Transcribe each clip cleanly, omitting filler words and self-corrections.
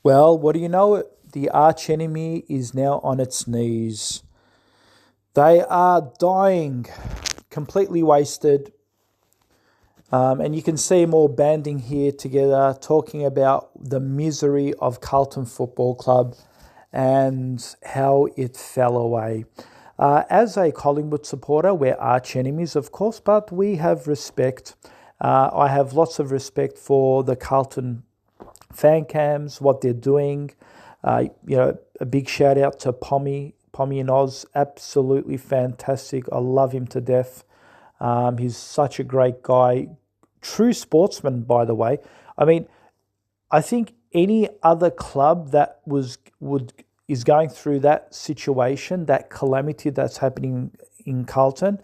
Well, what do you know? The arch enemy is now on its knees. They are dying, completely wasted. And you can see them all banding here together, talking about the misery of Carlton Football Club and how it fell away. As a Collingwood supporter, we're arch enemies, of course, but we have respect. I have lots of respect for the Carlton fan cams, what they're doing. A big shout out to Pommy and Oz, absolutely fantastic. I love him to death. He's such a great guy, true sportsman, by the way. I mean, I think any other club that is going through that situation, that calamity that's happening in Carlton,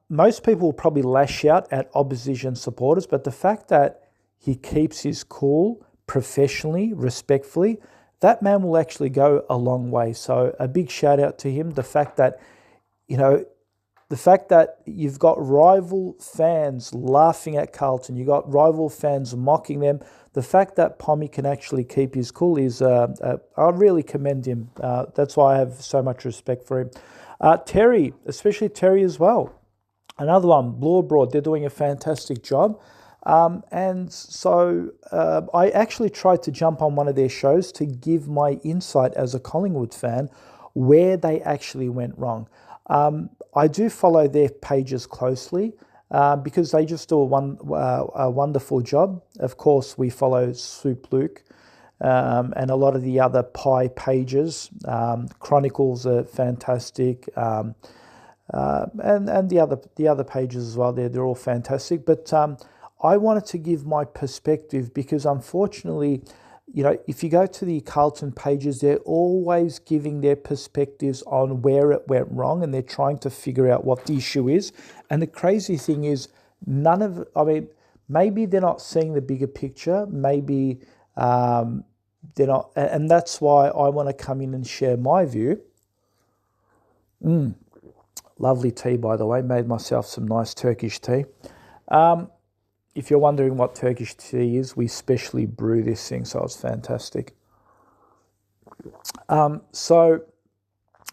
most people will probably lash out at opposition supporters, but the fact that he keeps his cool professionally, respectfully, that man will actually go a long way. So a big shout out to him. The fact that, you know, the fact that you've got rival fans laughing at Carlton, you've got rival fans mocking them, the fact that Pommy can actually keep his cool is, I really commend him. That's why I have so much respect for him. Terry, especially Terry as well. Another one, Blue Abroad, they're doing a fantastic job. And so I actually tried to jump on one of their shows to give my insight as a Collingwood fan where they actually went wrong. I do follow their pages closely because they just do a wonderful job. Of course, we follow Soup Luke and a lot of the other pie pages. Chronicles are fantastic. And the other pages as well. They're all fantastic. But I wanted to give my perspective because unfortunately, if you go to the Carlton pages, they're always giving their perspectives on where it went wrong and they're trying to figure out what the issue is. And the crazy thing is, maybe they're not seeing the bigger picture. Maybe they're not. And that's why I want to come in and share my view. Lovely tea, by the way. Made myself some nice Turkish tea. If you're wondering what Turkish tea is, we specially brew this thing, so it's fantastic. So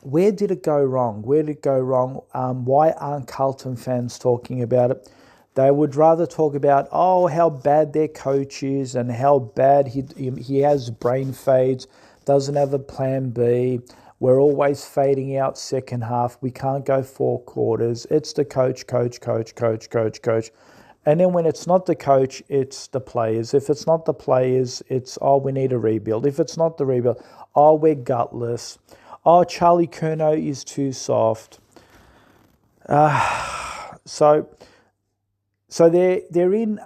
where did it go wrong? Where did it go wrong? Why aren't Carlton fans talking about it? They would rather talk about, how bad their coach is and how bad he has brain fades, doesn't have a plan B. We're always fading out second half. We can't go 4 quarters. It's the coach. And then when it's not the coach, it's the players. If it's not the players, it's, we need a rebuild. If it's not the rebuild, we're gutless. Charlie Curnow is too soft. So they're in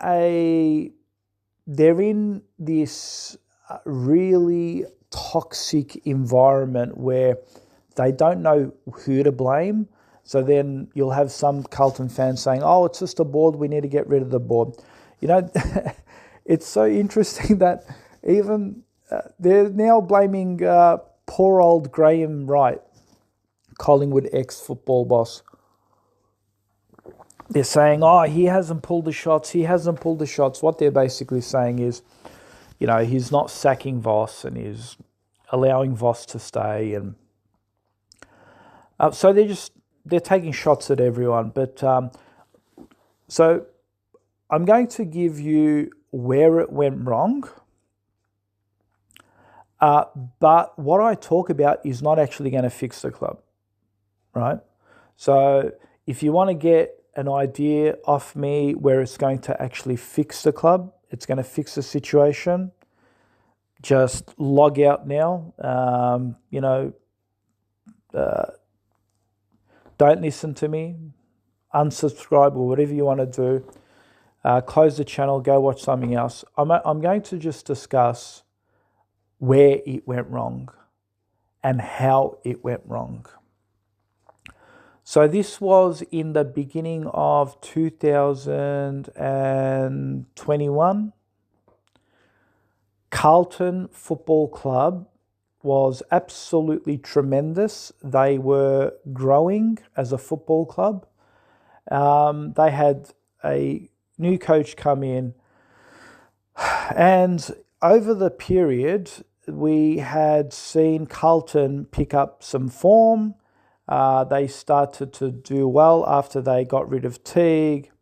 this really toxic environment where they don't know who to blame. So then you'll have some Carlton fans saying, it's just a board, we need to get rid of the board. It's so interesting that even they're now blaming poor old Graham Wright, Collingwood ex-football boss. They're saying, he hasn't pulled the shots. What they're basically saying is, he's not sacking Voss and he's allowing Voss to stay. And so they're taking shots at everyone. But so I'm going to give you where it went wrong. But what I talk about is not actually going to fix the club, right? So if you want to get an idea off me where it's going to actually fix the club, it's going to fix the situation, just log out now. Don't listen to me, unsubscribe or whatever you want to do. Close the channel, go watch something else. I'm going to just discuss where it went wrong and how it went wrong. So this was in the beginning of 2021. Carlton Football Club was absolutely tremendous. They were growing as a football club. They had a new coach come in, and over the period, we had seen Carlton pick up some form. They started to do well after they got rid of Teague.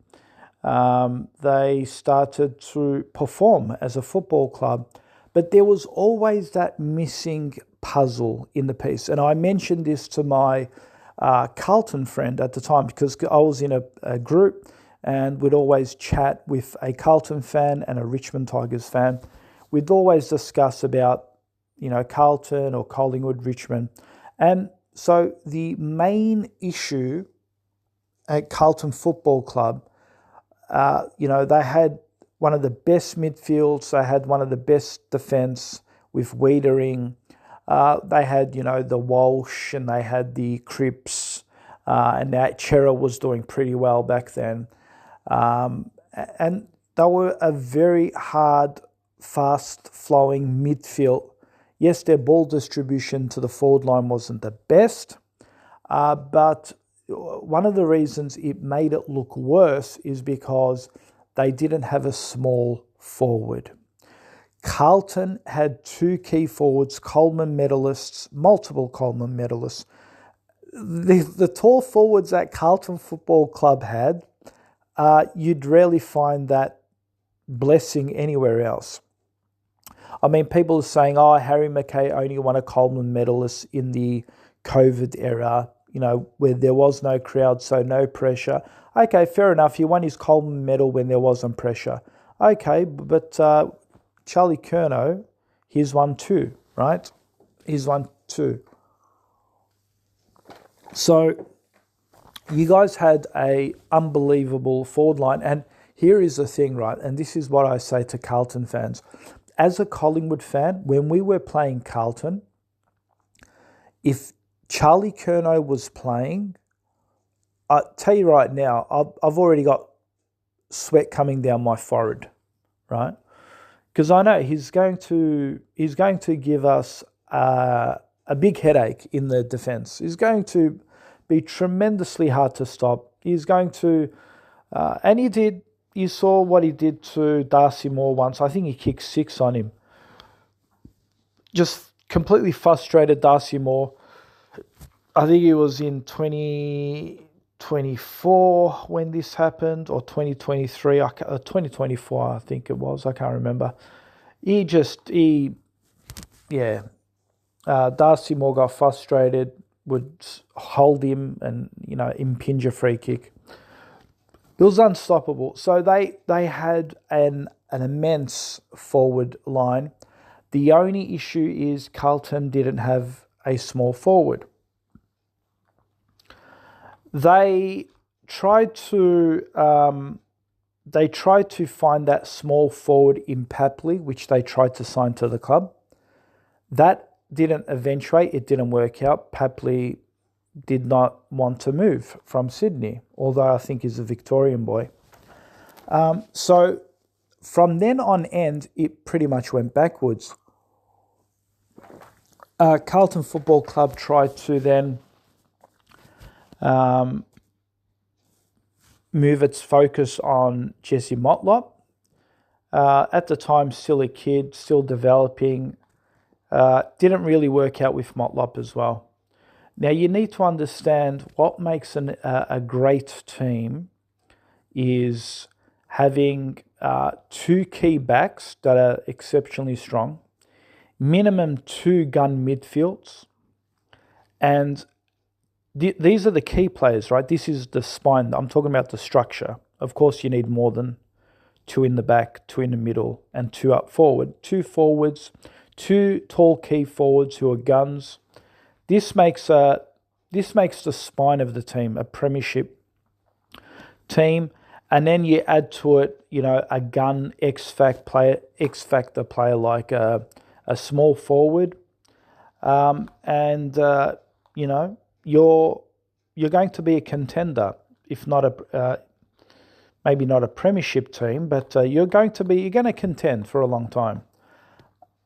They started to perform as a football club. But there was always that missing puzzle in the piece. And I mentioned this to my Carlton friend at the time, because I was in a group and we'd always chat with a Carlton fan and a Richmond Tigers fan. We'd always discuss about, Carlton or Collingwood, Richmond. And so the main issue at Carlton Football Club, they had one of the best midfields. They had one of the best defence with Wiedering. They had, the Walsh, and they had the Cripps, and that Chera was doing pretty well back then. And they were a very hard, fast-flowing midfield. Yes, their ball distribution to the forward line wasn't the best, but one of the reasons it made it look worse is because they didn't have a small forward. Carlton had two key forwards, Coleman medalists, multiple Coleman medalists. The tall forwards that Carlton Football Club had, you'd rarely find that blessing anywhere else. I mean, people are saying, Harry Mackay only won a Coleman medalist in the COVID era, where there was no crowd, so no pressure. Okay, fair enough. He won his Coleman medal when there wasn't pressure. Okay, but Charlie Curnow, he's won two, right? He's won two. So you guys had a unbelievable forward line. And here is the thing, right? And this is what I say to Carlton fans. As a Collingwood fan, when we were playing Carlton, if Charlie Curnow was playing, I tell you right now, I've already got sweat coming down my forehead, right? Because I know he's going to give us a big headache in the defence. He's going to be tremendously hard to stop. He's going to, and he did. You saw what he did to Darcy Moore once. I think he kicked 6 on him. Just completely frustrated Darcy Moore. I think it was in 2024 when this happened, or 2023, 2024, I think it was. I can't remember. Darcy Moore got frustrated, would hold him and, impinge a free kick. It was unstoppable. So they had an immense forward line. The only issue is Carlton didn't have a small forward. They tried to find that small forward in Papley, which they tried to sign to the club. That didn't eventuate. It didn't work out. Papley did not want to move from Sydney, although I think he's a Victorian boy. So from then on end, it pretty much went backwards. Carlton Football Club tried to then move its focus on Jesse Motlop. At the time, still a kid, still developing. Didn't really work out with Motlop as well. Now, you need to understand what makes a great team is having two key backs that are exceptionally strong, minimum 2 gun midfields, and these are the key players, right? This is the spine. I'm talking about the structure. Of course, you need more than 2 in the back, 2 in the middle, and 2 up forward. 2 forwards, 2 tall key forwards who are guns. This makes the spine of the team a premiership team, and then you add to it, a gun X factor player like a small forward, you're going to be a contender, if not maybe not a premiership team, but you're going to contend for a long time.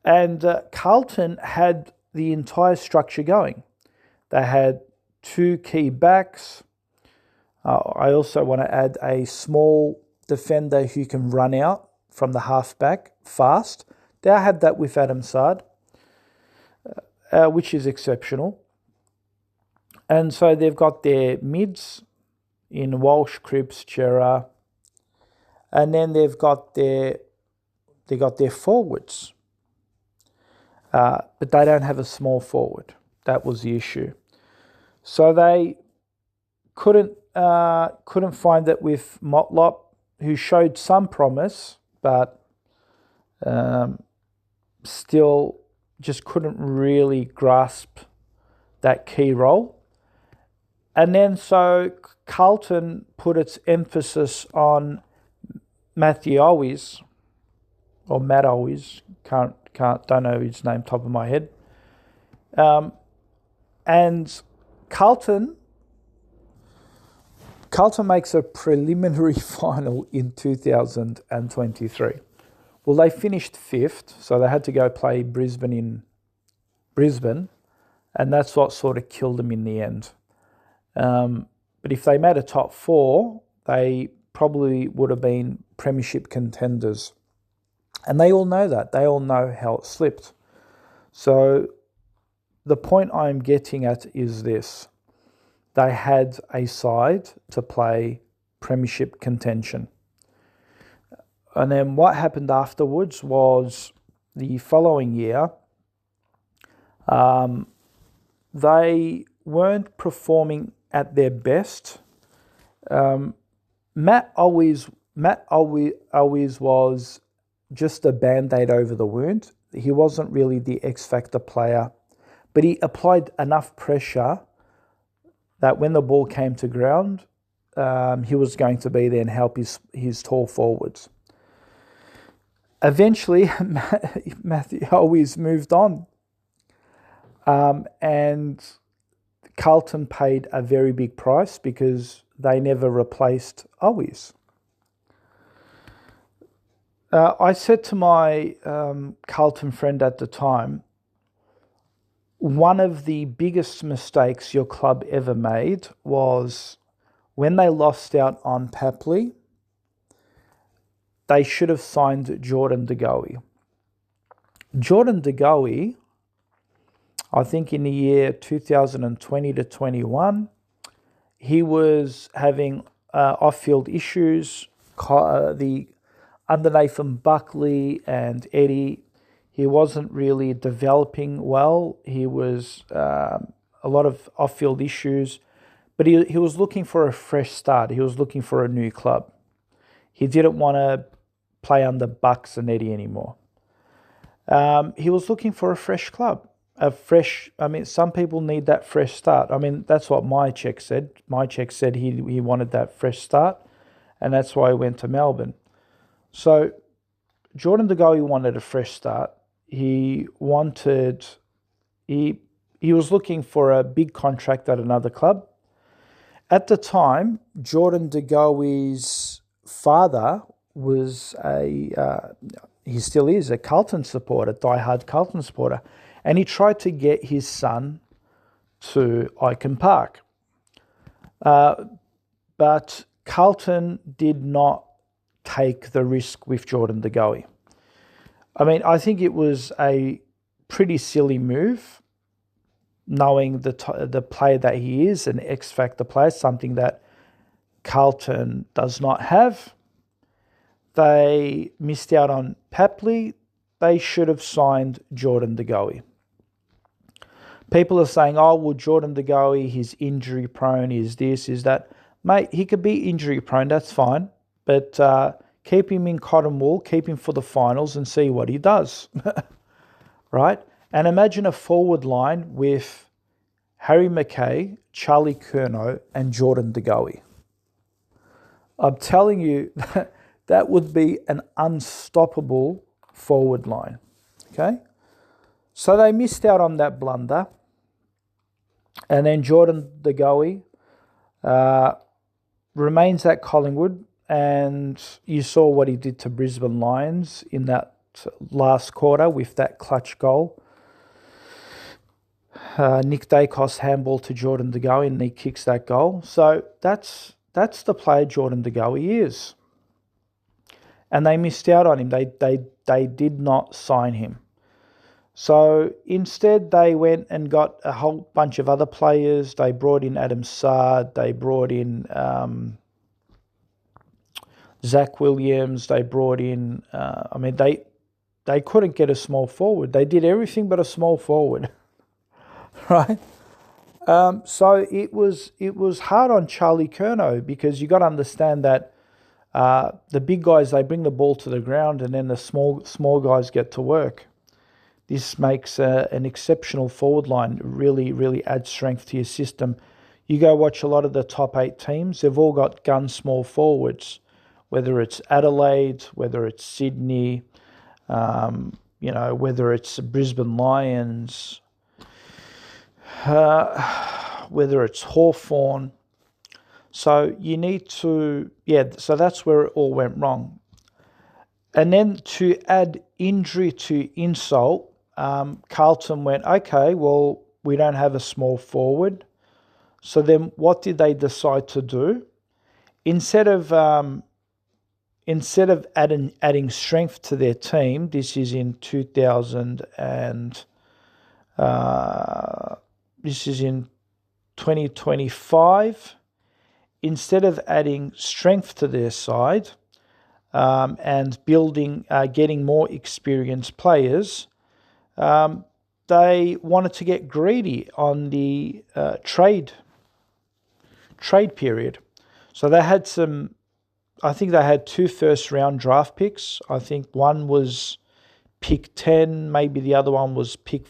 And Carlton had the entire structure going. They had 2 key backs. I also want to add a small defender who can run out from the halfback fast They had that with Adam Sard, which is exceptional. And so they've got their mids in Walsh, Cripps, Chera, and then they got their forwards, but they don't have a small forward. That was the issue. So they couldn't find it with Motlop, who showed some promise, but still just couldn't really grasp that key role. And then so Carlton put its emphasis on Matthew Always, or Matt Always, don't know his name top of my head. And Carlton makes a preliminary final in 2023. Well, they finished 5th, so they had to go play Brisbane in Brisbane, and that's what sort of killed them in the end. But if they made a top 4, they probably would have been premiership contenders. And they all know that. They all know how it slipped. So the point I'm getting at is this. They had a side to play premiership contention. And then what happened afterwards was the following year, they weren't performing at their best. Matt always was just a band-aid over the wound. He wasn't really the X-factor player, but he applied enough pressure that when the ball came to ground, he was going to be there and help his tall forwards. Eventually, Matthew always moved on, and Carlton paid a very big price because they never replaced Always. I said to my Carlton friend at the time, one of the biggest mistakes your club ever made was when they lost out on Papley, they should have signed Jordan De Goey. Jordan De Goey, I think in the year 2020 to 21, he was having off-field issues. Under Nathan Buckley and Eddie, he wasn't really developing well. He was a lot of off-field issues, but he was looking for a fresh start. He was looking for a new club. He didn't want to play under Bucks and Eddie anymore. He was looking for a fresh club. Some people need that fresh start. That's what my check said. My check said he wanted that fresh start, and that's why he went to Melbourne. So Jordan De Goey wanted a fresh start. He was looking for a big contract at another club. At the time, Jordan De Goey's father was he still is a Carlton supporter, diehard Carlton supporter, and he tried to get his son to Icon Park. But Carlton did not take the risk with Jordan De Goey. I think it was a pretty silly move, knowing the player that he is, an X-factor player, something that Carlton does not have. They missed out on Papley. They should have signed Jordan De Goey. People are saying, Jordan De Goey, he's injury prone, is this, is that. Mate, he could be injury prone, that's fine. But keep him in cotton wool, keep him for the finals and see what he does. Right? And imagine a forward line with Harry McKay, Charlie Curnow and Jordan De Goey. I'm telling you, that would be an unstoppable forward line. Okay? So they missed out on that blunder. And then Jordan De Goey remains at Collingwood, and you saw what he did to Brisbane Lions in that last quarter with that clutch goal. Nick Dacos handball to Jordan De Goey, and he kicks that goal. So that's the player Jordan De Goey is. And they missed out on him. They they did not sign him. So instead, they went and got a whole bunch of other players. They brought in Adam Sard. They brought in Zach Williams. They brought in. They couldn't get a small forward. They did everything but a small forward, right? So it was hard on Charlie Curnow, because you got to understand that the big guys, they bring the ball to the ground, and then the small guys get to work. This makes an exceptional forward line. Really, really adds strength to your system. You go watch a lot of the top 8 teams. They've all got gun small forwards, whether it's Adelaide, whether it's Sydney, whether it's Brisbane Lions, whether it's Hawthorn. So you need to, so that's where it all went wrong. And then to add injury to insult, Carlton went, okay, well, we don't have a small forward. So then what did they decide to do? Instead of adding strength to their team, this is in 2025, instead of adding strength to their side and getting more experienced players, they wanted to get greedy on the trade period. So they had I think they had 2 first-round draft picks. I think one was pick 10, maybe the other one was pick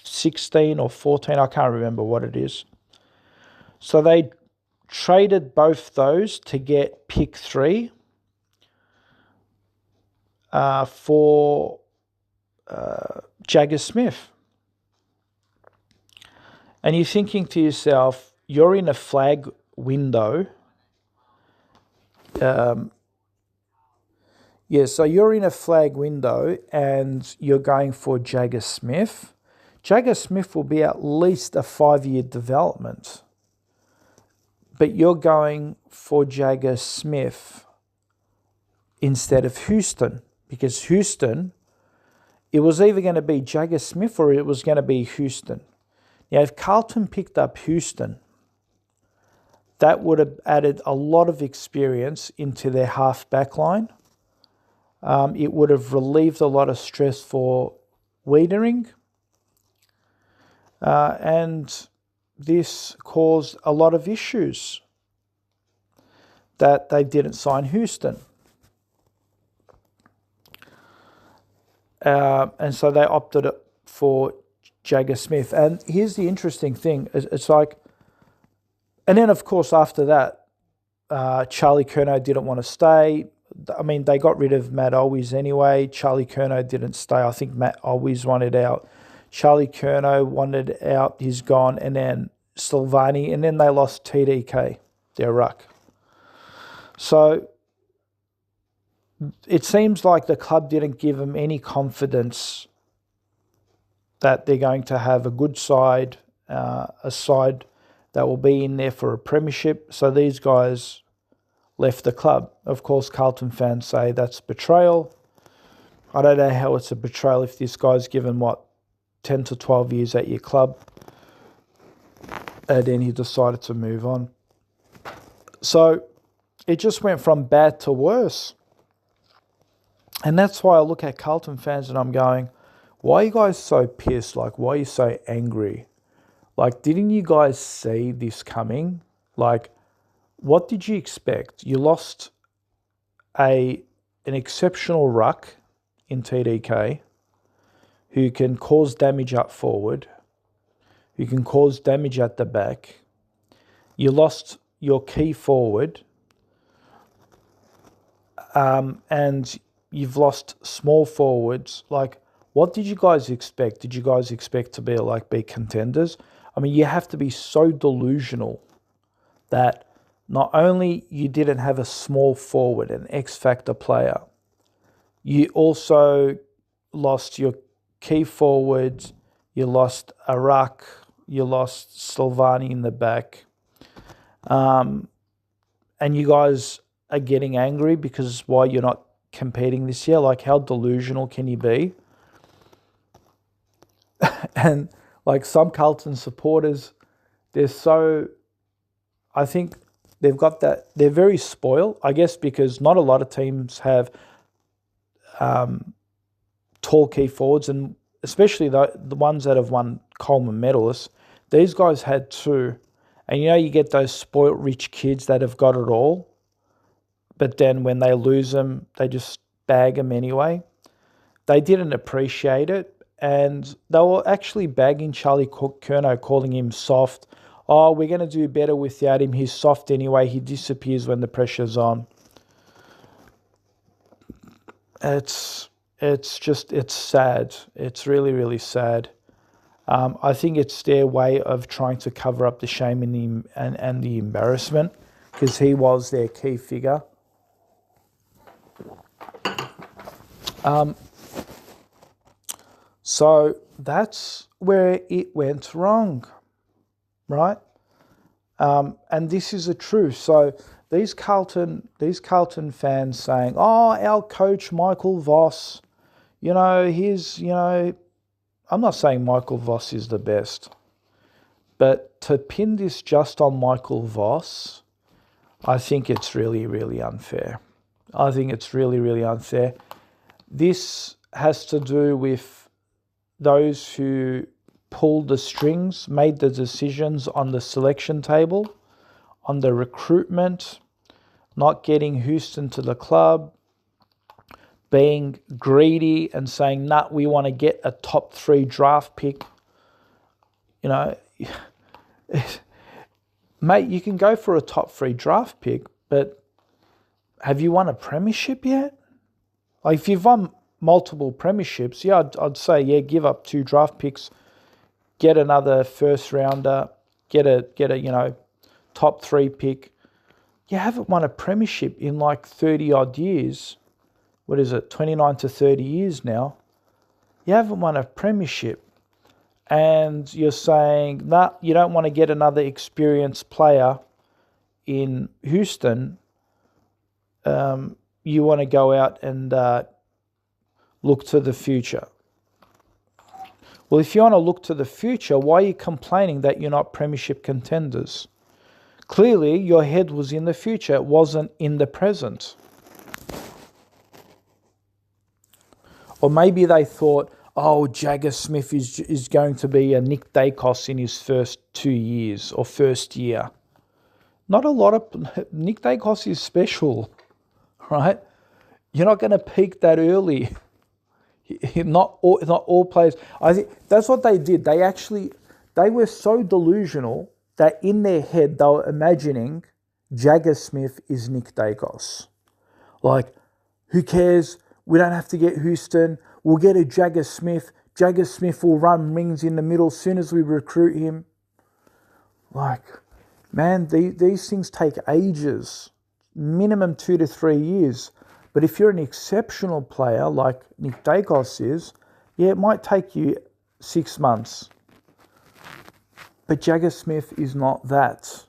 16 or 14. I can't remember what it is. So they traded both those to get pick 3 for Jagger Smith. And you're thinking to yourself, you're in a flag window. So you're in a flag window and you're going for Jagger Smith. Jagger Smith will be at least a 5-year development. But you're going for Jagger Smith instead of Houston, because Houston, it was either going to be Jagger Smith or it was going to be Houston. Now, if Carlton picked up Houston, that would have added a lot of experience into their half-back line. It would have relieved a lot of stress for Wiedering. And this caused a lot of issues that they didn't sign Houston. And so they opted for Jagger Smith. And here's the interesting thing. It's like, and then, of course, after that, Charlie Curnow didn't want to stay. I mean, they got rid of Matt Alwies anyway. Charlie Curnow didn't stay. I think Matt Alwies wanted out. Charlie Curnow wanted out. He's gone. And then Silvani. And then they lost TDK, their ruck. So it seems like the club didn't give them any confidence that they're going to have a good side, a side that will be in there for a premiership. So these guys left the club. Of course, Carlton fans say that's betrayal. I don't know how it's a betrayal if this guy's given, 10 to 12 years at your club. And then he decided to move on. So it just went from bad to worse. And that's why I look at Carlton fans and I'm going, why are you guys so pissed? Like, why are you so angry? Like, didn't you guys see this coming? Like, what did you expect? You lost an exceptional ruck in TDK who can cause damage up forward, who can cause damage at the back. You lost your key forward, and you've lost small forwards. Like, what did you guys expect? Did you guys expect to be contenders? I mean, you have to be so delusional that not only you didn't have a small forward, an X-factor player, you also lost your key forwards, you lost a ruck, you lost Silvani in the back. And you guys are getting angry because why you're not competing this year. Like, how delusional can you be? And like some Carlton supporters, I think they've got that, they're very spoiled, I guess, because not a lot of teams have tall key forwards, and especially the ones that have won Coleman medalists. These guys had two. And you get those spoilt rich kids that have got it all, but then when they lose them, they just bag them anyway. They didn't appreciate it, and they were actually bagging Charlie Curnow, calling him soft. Oh, we're going to do better without him. He's soft anyway. He disappears when the pressure's on. It's sad. It's really, really sad. I think it's their way of trying to cover up the shame and the embarrassment, because he was their key figure. So that's where it went wrong, right? And this is the truth. So these Carlton fans saying, "Oh, our coach Michael Voss, I'm not saying Michael Voss is the best, but to pin this just on Michael Voss, I think it's really, really unfair. I think it's really, really unfair. This has to do with those who pulled the strings, made the decisions on the selection table, on the recruitment, not getting Houston to the club, being greedy and saying, nah, we want to get a top 3 draft pick. Mate, you can go for a top 3 draft pick, but have you won a premiership yet? Like, if you've won multiple premierships, yeah, I'd say, yeah, give up 2 draft picks, get another first rounder, get a top 3 pick. You haven't won a premiership in like 30 odd years. What is it, 29 to 30 years now? You haven't won a premiership. And you're saying, nah, you don't want to get another experienced player in Houston. You want to go out and look to the future. Well, if you want to look to the future, why are you complaining that you're not premiership contenders? Clearly, your head was in the future. It wasn't in the present. Or maybe they thought, oh, Jagger Smith is going to be a Nick Dacos in his first 2 years or first year. Not a lot of... Nick Dacos is special, right? You're not going to peak that early. Not all players. I think that's what they did. They were so delusional that in their head they were imagining Jagger Smith is Nick Dacos. Like, who cares? We don't have to get Houston. We'll get a Jagger Smith. Jagger Smith will run rings in the middle as soon as we recruit him. Like, man, these things take ages. Minimum 2 to 3 years. But if you're an exceptional player like Nick Dacos is, yeah, it might take you 6 months. But Jagger Smith is not that.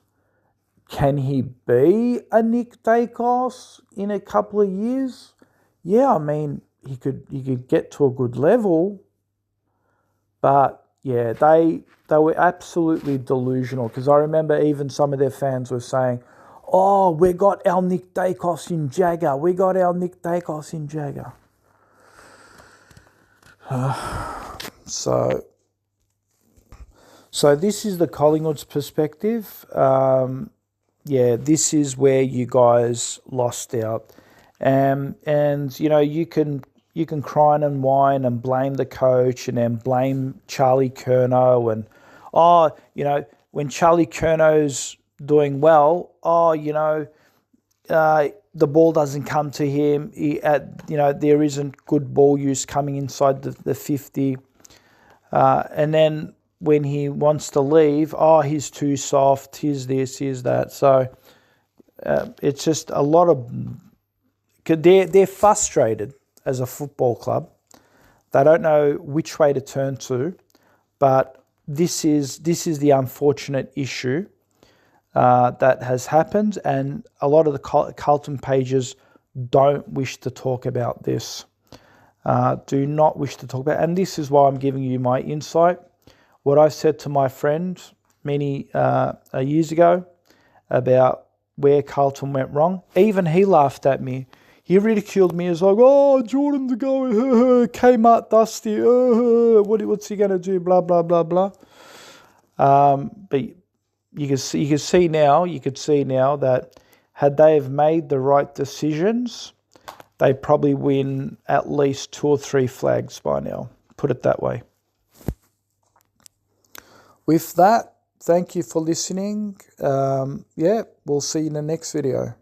Can he be a Nick Dacos in a couple of years? Yeah, I mean, he could get to a good level, but yeah, they were absolutely delusional, because I remember even some of their fans were saying, oh, we got our Nick Dacos in Jagger. We got our Nick Dacos in Jagger. So this is the Collingwood's perspective. This is where you guys lost out. And you can cry and whine and blame the coach and then blame Charlie Curnow and when Charlie Curnow's doing well, the ball doesn't come to him. There isn't good ball use coming inside the 50, and then when he wants to leave, he's too soft. He's this, he's that. So it's just a lot of. They're frustrated as a football club. They don't know which way to turn to, but this is the unfortunate issue that has happened, and a lot of the Carlton pages don't wish to talk about this. Do not wish to talk about it. And this is why I'm giving you my insight. What I said to my friend many years ago about where Carlton went wrong, even he laughed at me. He ridiculed me as like, oh, Jordan to go, Kmart Dusty, what's he going to do, blah, blah, blah, blah. But you could see now that had they have made the right decisions, they probably win at least 2 or 3 flags by now. Put it that way. With that, thank you for listening. We'll see you in the next video.